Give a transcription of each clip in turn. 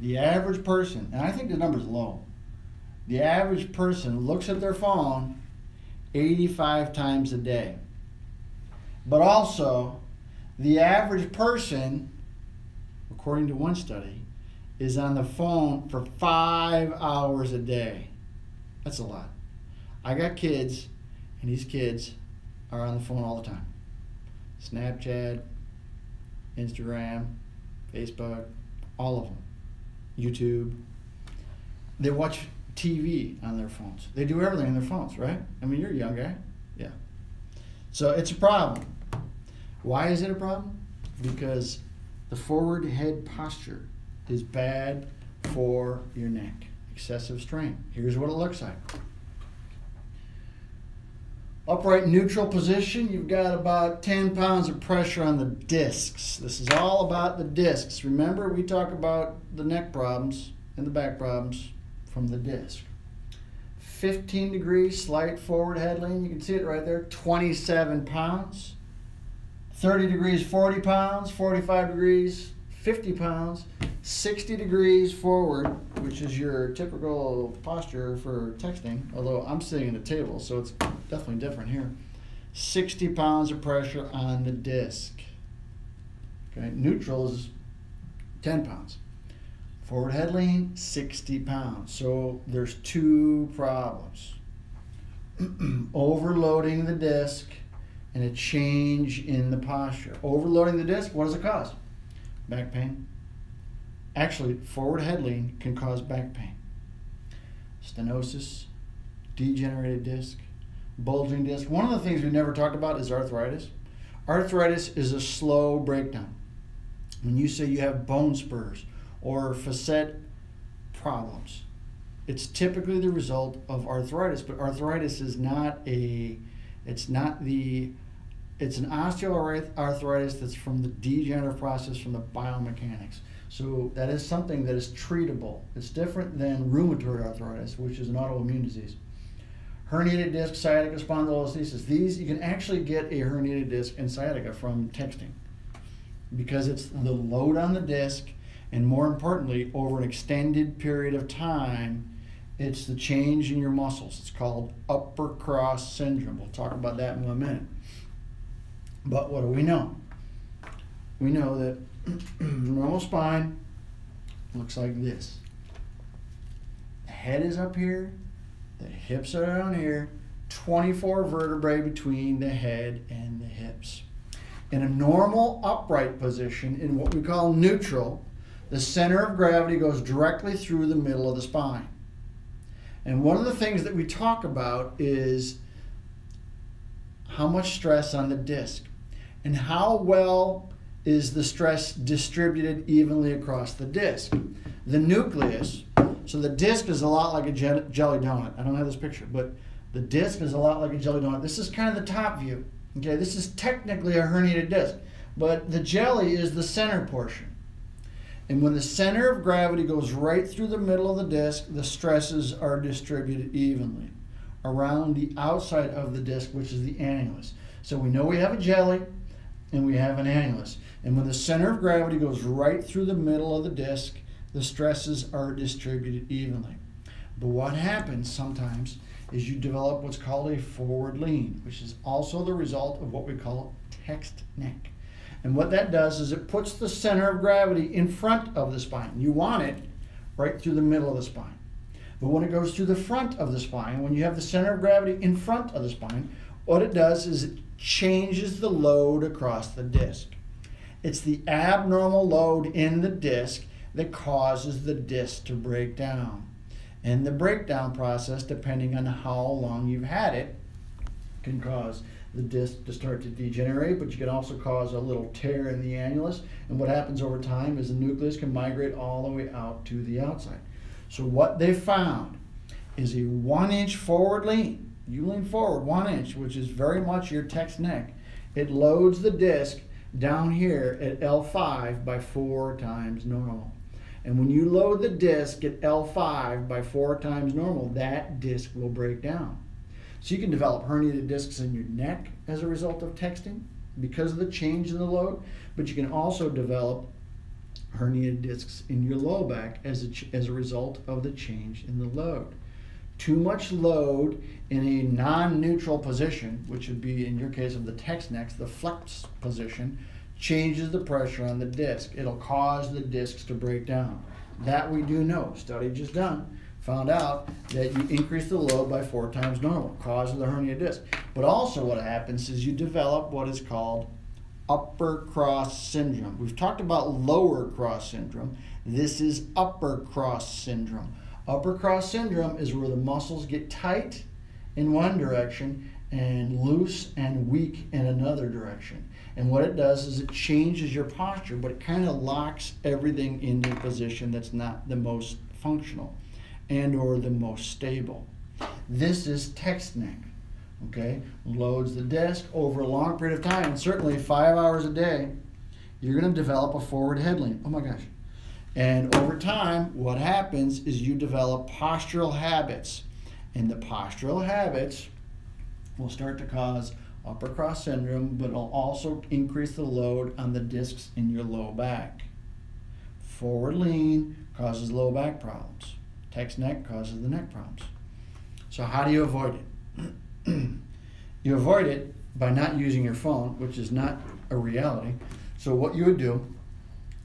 The average person, and I think the number's low, the average person looks at their phone 85 times a day. But also, the average person, according to one study, is on the phone for 5 hours a day. That's a lot. I got kids, and these kids are on the phone all the time. Snapchat, Instagram, Facebook, all of them. YouTube. They watch TV on their phones. They do everything on their phones, right? I mean, you're a young guy. Yeah. So it's a problem. Why is it a problem? Because the forward head posture is bad for your neck. Excessive strain. Here's what it looks like. Upright neutral position, you've got about 10 pounds of pressure on the discs. This is all about the discs. Remember, we talk about the neck problems and the back problems from the disc. 15 degrees, slight forward head lean. You can see it right there, 27 pounds. 30 degrees, 40 pounds. 45 degrees, 50 pounds. 60 degrees forward, which is your typical posture for texting, although I'm sitting at a table, so it's definitely different here. 60 pounds of pressure on the disc. Okay, neutral is 10 pounds. Forward head lean, 60 pounds. So there's two problems. Overloading the disc and a change in the posture. Overloading the disc, what does it cause? Back pain. Actually, forward head lean can cause back pain. Stenosis, degenerated disc, bulging disc. One of the things we never talked about is arthritis. Arthritis is a slow breakdown. When you say you have bone spurs or facet problems, it's typically the result of arthritis, but arthritis is not it's an osteoarthritis that's from the degenerative process from the biomechanics. So that is something that is treatable. It's different than rheumatoid arthritis, which is an autoimmune disease. Herniated disc, sciatica, spondylolisthesis. These, you can actually get a herniated disc and sciatica from texting because it's the load on the disc, and more importantly, over an extended period of time, it's the change in your muscles. It's called upper cross syndrome. We'll talk about that in 1 minute. But what do we know? We know that normal spine looks like this. The head is up here, the hips are down here, 24 vertebrae between the head and the hips. In a normal upright position, in what we call neutral, the center of gravity goes directly through the middle of the spine. And one of the things that we talk about is how much stress on the disc and how well is the stress distributed evenly across the disc. The nucleus, so the disc is a lot like a jelly donut. I don't have this picture, but the disc is a lot like a jelly donut. This is kind of the top view. Okay, this is technically a herniated disc, but the jelly is the center portion. And when the center of gravity goes right through the middle of the disc, the stresses are distributed evenly around the outside of the disc, which is the annulus. So we know we have a jelly and we have an annulus. And when the center of gravity goes right through the middle of the disc, the stresses are distributed evenly. But what happens sometimes is you develop what's called a forward lean, which is also the result of what we call text neck. And what that does is it puts the center of gravity in front of the spine. You want it right through the middle of the spine. But when it goes through the front of the spine, when you have the center of gravity in front of the spine, what it does is it changes the load across the disc. It's the abnormal load in the disc that causes the disc to break down. And the breakdown process, depending on how long you've had it, can cause the disc to start to degenerate, but you can also cause a little tear in the annulus. And what happens over time is the nucleus can migrate all the way out to the outside. So what they found is a 1-inch forward lean. You lean forward 1 inch, which is very much your text neck. It loads the disc down here at L5 by 4 times normal. And when you load the disc at L5 by 4 times normal, that disc will break down. So you can develop herniated discs in your neck as a result of texting because of the change in the load, but you can also develop herniated discs in your low back as a result of the change in the load. Too much load in a non-neutral position, which would be in your case of the text-neck, the flex position, changes the pressure on the disc. It'll cause the discs to break down. That we do know. Study just done found out that you increase the load by 4 times normal, causes the hernia disc. But also what happens is you develop what is called upper cross syndrome. We've talked about lower cross syndrome. This is upper cross syndrome. Upper cross syndrome is where the muscles get tight in one direction and loose and weak in another direction. And what it does is it changes your posture, but it kind of locks everything into a position that's not the most functional and or the most stable. This is text neck. Okay, loads the disc over a long period of time, and certainly 5 hours a day, you're going to develop a forward head lean. Oh my gosh. And over time, what happens is you develop postural habits, and the postural habits will start to cause upper cross syndrome, but it'll also increase the load on the discs in your low back. Forward lean causes low back problems. Text neck causes the neck problems. So how do you avoid it? You avoid it by not using your phone, which is not a reality. So what you would do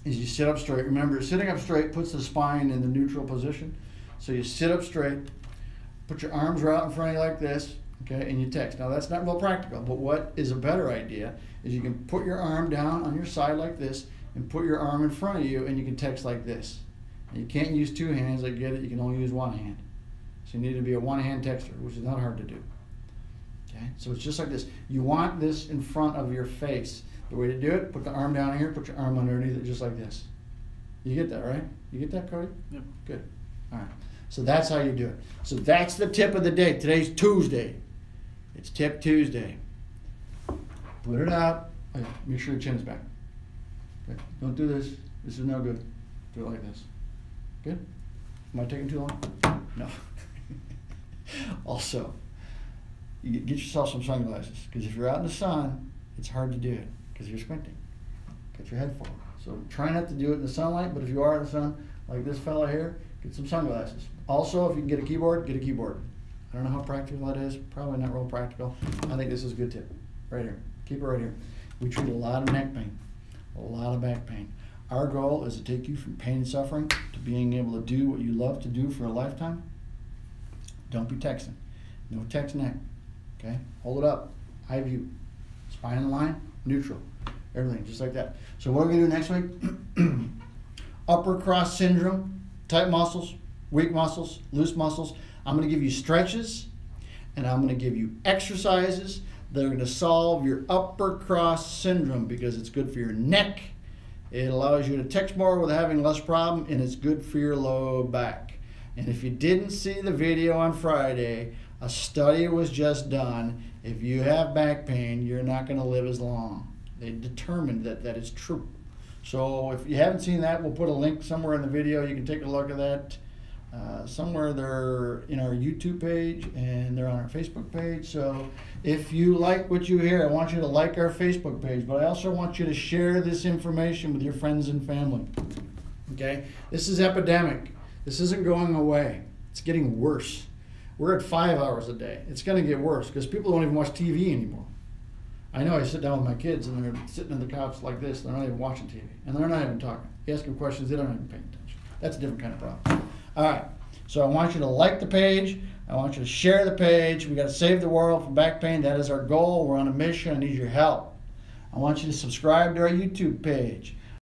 is you sit up straight. Remember, sitting up straight puts the spine in the neutral position. So you sit up straight, put your arms right out in front of you like this, okay, and you text. Now that's not real practical, but what is a better idea is you can put your arm down on your side like this and put your arm in front of you, and you can text like this. And you can't use 2 hands, I get it, you can only use 1 hand. So you need to be a 1-hand texter, which is not hard to do. Okay, so it's just like this. You want this in front of your face. The way to do it, put the arm down here, put your arm underneath it just like this. You get that, right? You get that, Cody? Yep. Good. All right. So that's how you do it. So that's the tip of the day. Today's Tuesday. It's Tip Tuesday. Put it out. Okay, make sure your chin is back. Okay. Don't do this. This is no good. Do it like this. Good? Am I taking too long? No. Also, you get yourself some sunglasses, because if you're out in the sun, it's hard to do it because you're squinting. Get your head forward. So try not to do it in the sunlight, but if you are in the sun, like this fella here, get some sunglasses. Also, if you can get a keyboard, get a keyboard. I don't know how practical that is. Probably not real practical. I think this is a good tip. Right here. Keep it right here. We treat a lot of neck pain, a lot of back pain. Our goal is to take you from pain and suffering to being able to do what you love to do for a lifetime. Don't be texting. No text neck. Okay? Hold it up. High view. Spine in line. Neutral. Everything just like that. So what are we going to do next week? Upper cross syndrome. Tight muscles. Weak muscles. Loose muscles. I'm going to give you stretches. And I'm going to give you exercises that are going to solve your upper cross syndrome, because it's good for your neck. It allows you to text more with having less problem, and it's good for your low back. And if you didn't see the video on Friday, a study was just done. If you have back pain, you're not going to live as long. They determined that that is true. So if you haven't seen that, we'll put a link somewhere in the video. You can take a look at that. Somewhere they're in our YouTube page and they're on our Facebook page. So if you like what you hear, I want you to like our Facebook page, but I also want you to share this information with your friends and family. Okay? This is epidemic. This isn't going away. It's getting worse. We're at 5 hours a day. It's going to get worse because people don't even watch TV anymore. I know I sit down with my kids and they're sitting on the couch like this. They're not even watching TV. And they're not even talking. You ask them questions, they don't even pay attention. That's a different kind of problem. All right. So I want you to like the page. I want you to share the page. We got to save the world from back pain. That is our goal. We're on a mission. I need your help. I want you to subscribe to our YouTube page.